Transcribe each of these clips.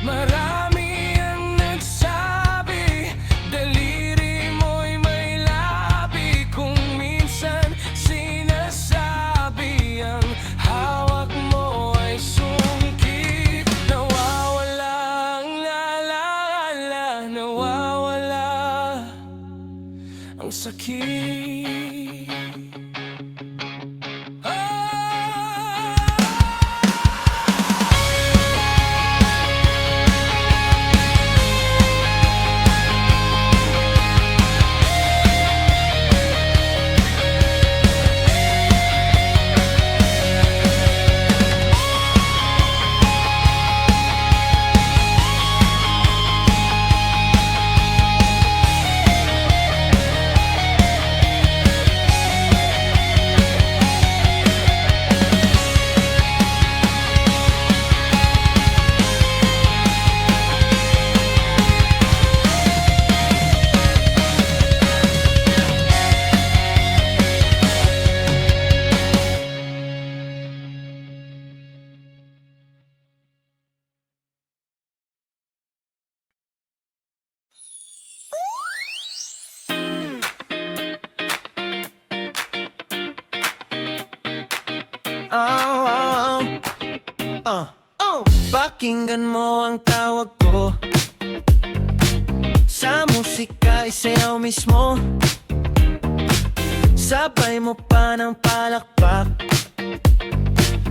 Marami ang nagsabi, daliri mo'y may labi. Kung minsan sinasabi ang hawak mo ay sungkit. Nawawala ang lalaala, nawawala ang sakit. Pakinggan mo ang tawag ko, sa musika isayaw mismo. Sabay mo pa ng palakpak,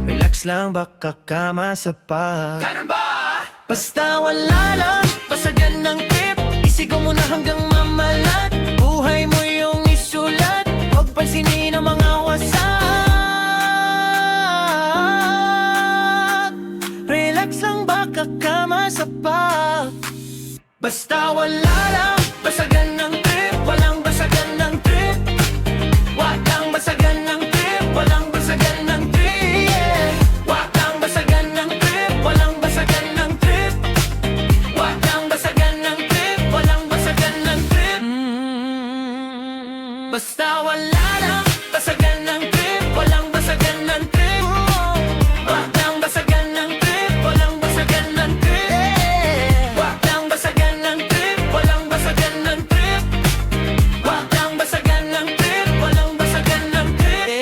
relax lang baka ka masapak. Ganun ba? Basta wala lang, basagan ng trip, isigaw mo na hanggang mamalat. Buhay mo yung isulat, huwag pansinin ang mga wasak. Kamasapak. Basta wala lang, basagan ng trip, walang basagan ng trip. Wag kang basagan ng trip, walang basagan ng trip, yeah. Wag kang basagan ng trip, walang basagan ng trip. Wag kang basagan ng trip, walang basagan ng trip. Basta wala lang, basagan ng trip, walang basagan ng trip. Wag kang basagan ng trip, walang basagan ng trip. Wag kang basagan ng trip, walang basagan ng trip. Wag kang basagan ng trip, walang basagan ng trip.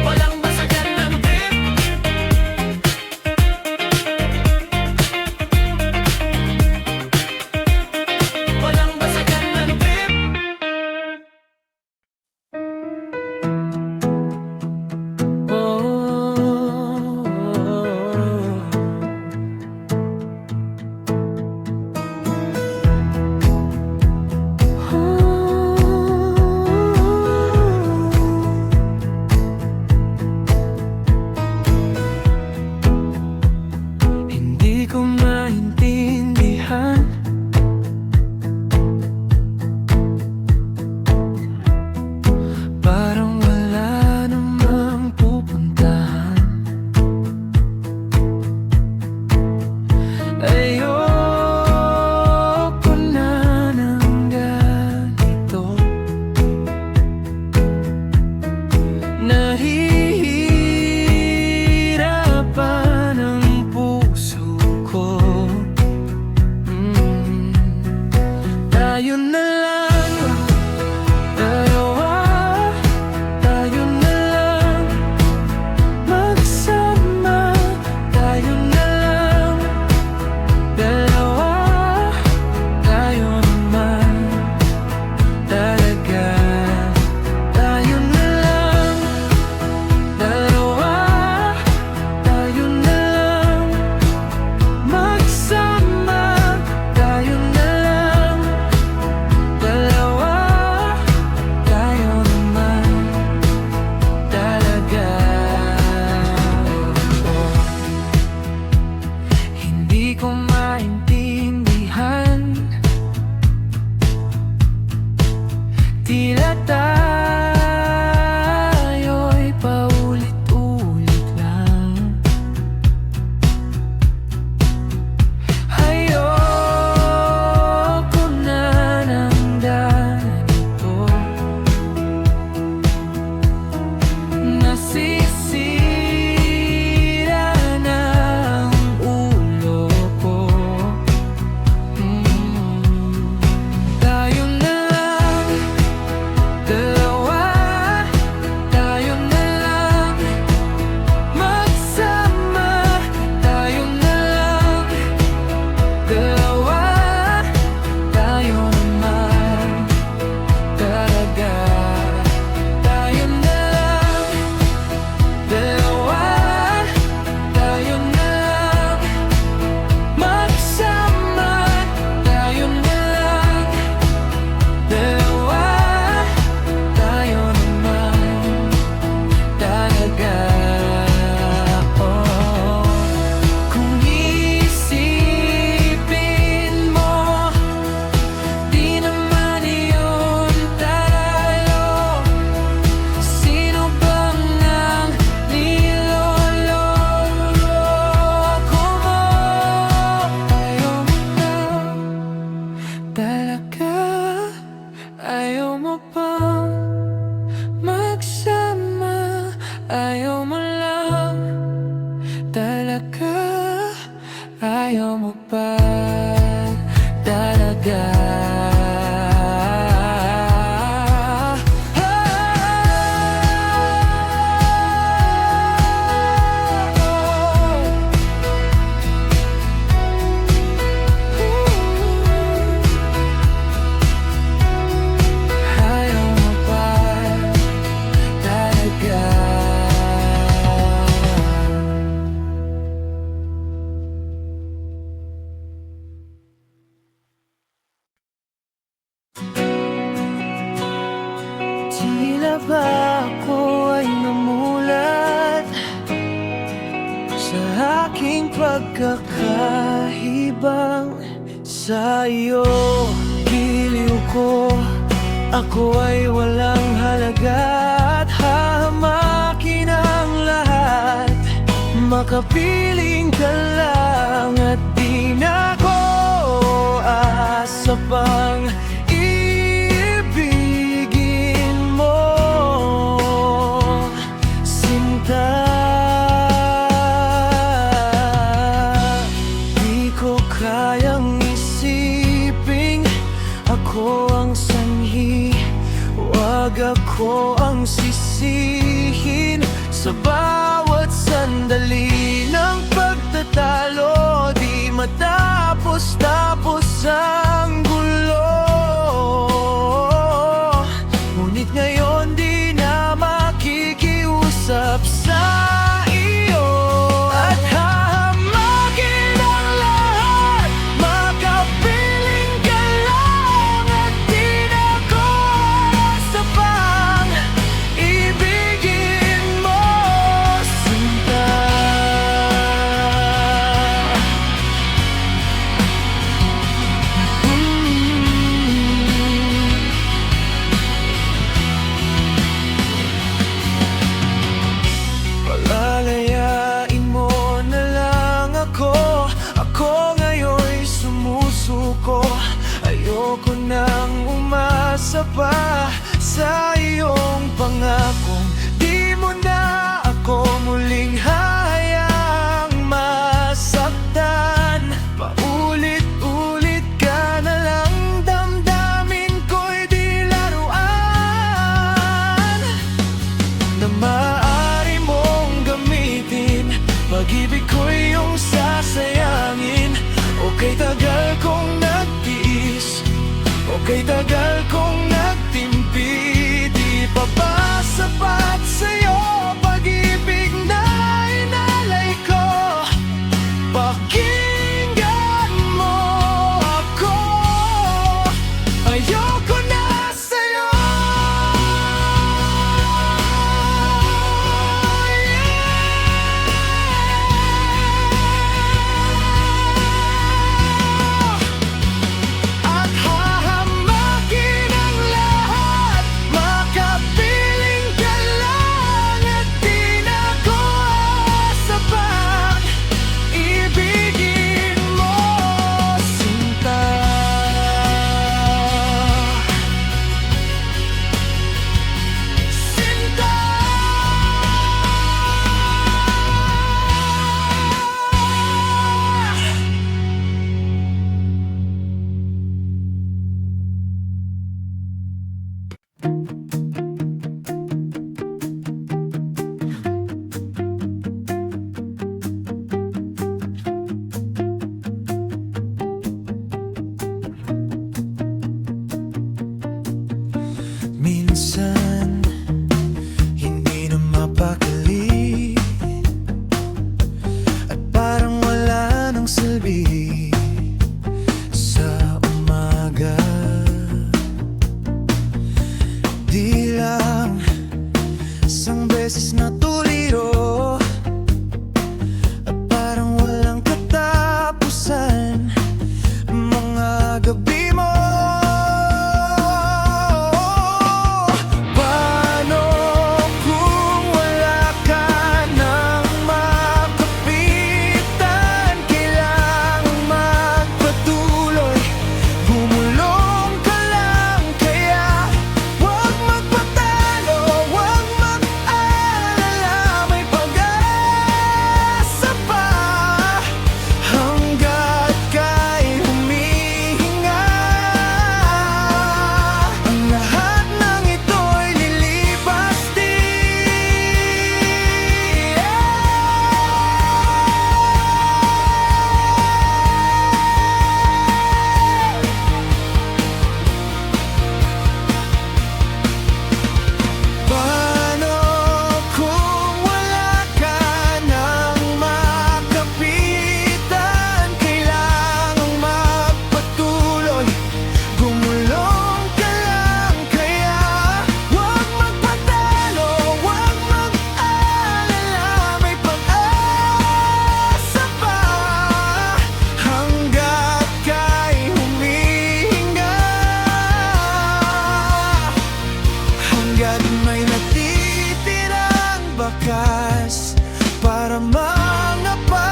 Walang basagan ng trip. tayo na lang. Dalawa, tayo na lang. Magsama, tayo na lang. Dalawa, tayo naman. Talaga, tayo na lang. Dalawa, tayo na lang. Magsama, tayo na lang. Dalawa, tayo naman. Talaga. Hindi ko maintindihan, tila tayo'y paulit-ulit lang. Ayoko na ng ganito. Nasisira na ang ulo ko. Tayo na lang. Dalawa, tayo na lang. Magsama, tayo na lang. Dalawa, tayo naman. Talaga, tayo na lang. Dalawa, tayo na lang. Magsama, tayo na lang. Dalawa, tayo naman. Talaga. Oh, kung isipin mo, di naman iyon tayo. Sino bang ang niloloko mo? Ayaw mo na talaga. Ayaw mo pang magsama. Ayaw mo lang talaga. Ayaw mo pa talaga. Ayaw mo pa talaga. Tila ba ako ay namulat sa aking pagkakahibang sa iyo? Giliw ko, ako ay walang halaga at hahamakin ang lahat. Makapiling ka lang at di na ko asa pang ibigin mo, sinta. Di ko kayang isiping ako ang sanhi. Wag ako ang sisihin sa bawat sandali ng pagtatalo. Di matapos-tapos ang gulo. Ngunit ngayon di na makikiusap sa iyo at hahamakin ang lahat. Makapiling ka lang at di na ko asa pang ibigin mo, sinta. Palalayain mo na lang ako. Ako ngayon'y sumusuko. Ayoko nang umasa pa sa iyong pangakong di mo na ako muling hayaang masaktan. Paulit-ulit ka na lang damdamin. Kay tagal kong nagtimpi, di pa ba sapat sa'yo? Pag-ibig na inalay ko, pakinggan mo ako. Ayoko na sa'yo. At hahamakin ang lahat, makapiling ka lang at di na ko sapat. Ibigin mo, sinta. Sinta. Minsan, hindi na mapakali, at parang wala nang silbi sa umaga. Di lang isang beses na tuliro, at parang walang katapusan mga gabi mo. Paano kung wala ka nang makapitan? Kailangang magpatuloy, bumulong ka lang. Kaya huwag magpatalo, huwag mag-alala, may pag-asa pa hanggat ka'y humihinga. Ang lahat ng ito'y lilipas din. Paano kung wala ka nang makapitan? Kailangang magpatuloy, gumulong ka lang. Kaya huwag magpatalo, huwag mag-alala, may pag-asa pa hanggat ka'y humihinga. Hanggat may natitirang bakas para mangapa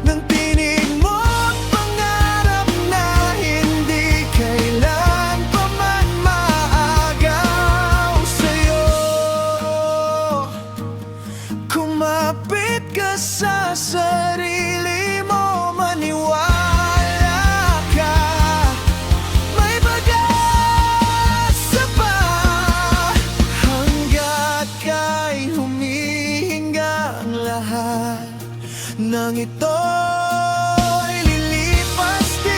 ng tinig mo't pangarap na hindi kailan pa man maagaw sa'yo. Kumapit ka sa sarili mo, maniwala ka, may pag-asa pa hanggat ka'y humihinga. Ang lahat ng ito'y lilipas din.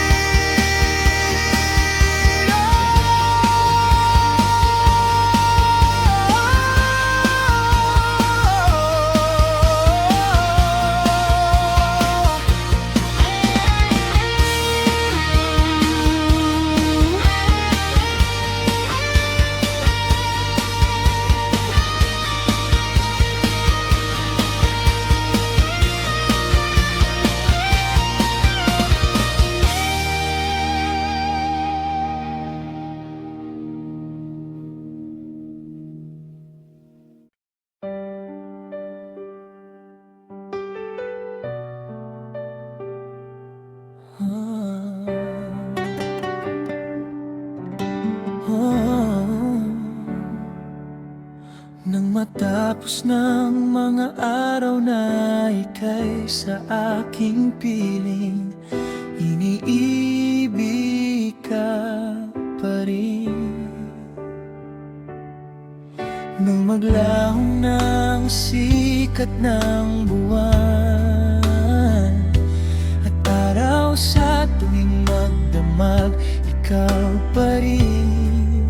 Nang matapos ng mga araw na ika'y sa aking piling, iniibig ka pa rin. Nung maglahong ng sikat ng buwan at araw sa tuwing magdamag, ikaw pa rin.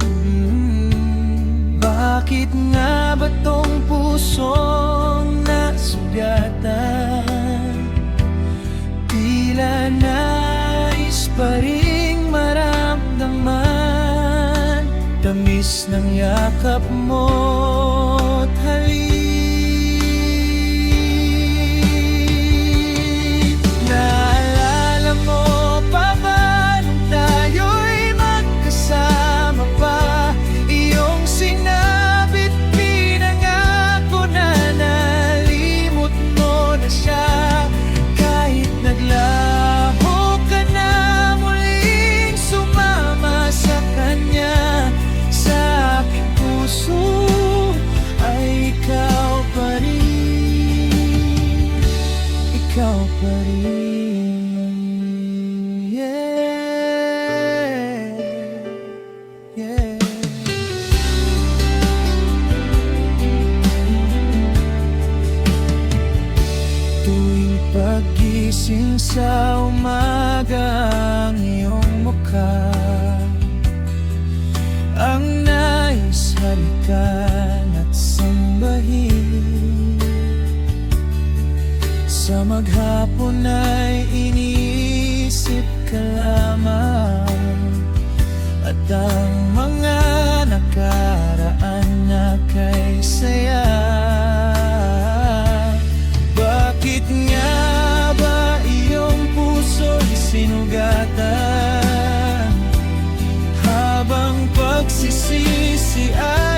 Bakit nga ba tong pusong nasugatan? Tila nais pa ring maramdaman tamis ng yakap mo't halik. Naalala mo pa ba nung tayo'y magkasama pa? Iyong sinabit pinangako na nalimot mo na siya. Kahit naglaho ka na muling sumama sa kanya, sa aking puso ay ikaw pa rin. Ikaw pa rin. Yeah. Yeah. Tuwing pagising sa umaga ang iyong mukha ang nais halikan at sambahin. Sa maghapon ay iniisip ka lamang at ang mga nakaraan na kay saya. Bakit nga ba iyong puso'y sinugatan habang pagsisisi ay